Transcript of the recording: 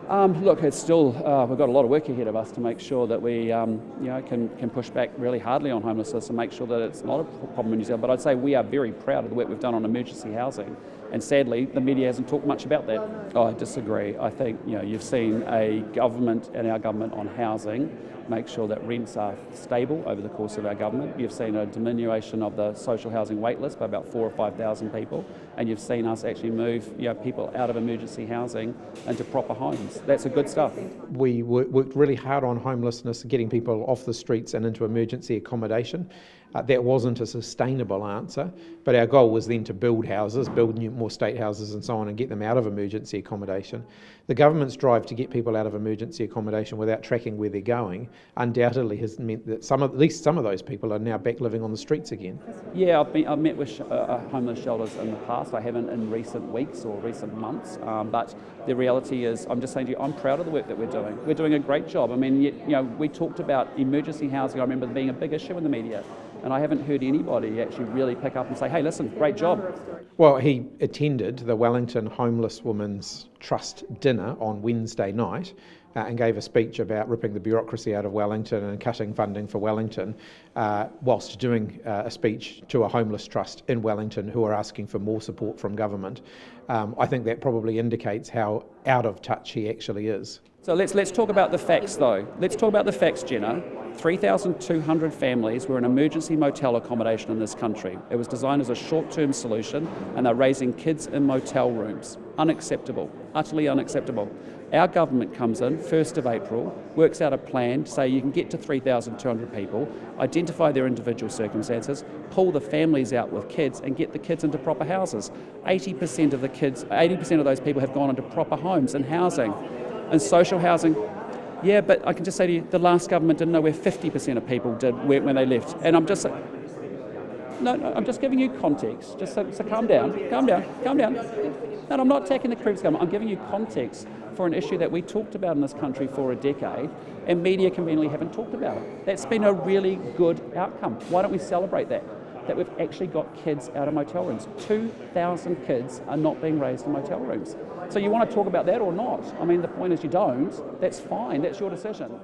Look, it's still, we've got a lot of work ahead of us to make sure that we can push back really hardly on homelessness and make sure that it's not a problem in New Zealand. But I'd say we are very proud of the work we've done on emergency housing. And sadly, the media hasn't talked much about that. Oh, I disagree. I think you've seen a government and our government on housing make sure that rents are stable over the course of our government. You've seen a diminution of the social housing wait list by about 4,000 or 5,000 people, and you've seen us actually move people out of emergency housing into proper homes. That's a good stuff. We worked really hard on homelessness, getting people off the streets and into emergency accommodation. That wasn't a sustainable answer, but our goal was then to build houses, build more state houses and so on, and get them out of emergency accommodation. The government's drive to get people out of emergency accommodation without tracking where they're going undoubtedly has meant that at least some of those people are now back living on the streets again. Yeah, I've met with homeless shelters in the past. I haven't in recent weeks or recent months, but the reality is, I'm just saying to you, I'm proud of the work that we're doing. We're doing a great job. I mean, we talked about emergency housing. I remember being a big issue in the media. And I haven't heard anybody actually really pick up and say, hey, listen, great job. Well, he attended the Wellington Homeless Women's Trust dinner on Wednesday night and gave a speech about ripping the bureaucracy out of Wellington and cutting funding for Wellington, whilst doing a speech to a homeless trust in Wellington who are asking for more support from government. I think that probably indicates how out of touch he actually is. So let's talk about the facts, though. Let's talk about the facts, Jenna. 3,200 families were in emergency motel accommodation in this country. It was designed as a short-term solution, and they're raising kids in motel rooms. Unacceptable, utterly unacceptable. Our government comes in 1st of April, works out a plan to say you can get to 3,200 people, identify their individual circumstances, pull the families out with kids and get the kids into proper houses. 80% of those people have gone into proper homes and housing. And social housing, yeah, but I can just say to you, the last government didn't know where 50% of people did when they left. And I'm just saying, no, I'm just giving you context. So calm down. No, I'm not attacking the previous government. I'm giving you context for an issue that we talked about in this country for a decade, and media conveniently haven't talked about it. That's been a really good outcome. Why don't we celebrate that we've actually got kids out of motel rooms? 2,000 kids are not being raised in motel rooms. So you want to talk about that or not? I mean, the point is you don't. That's fine. That's your decision.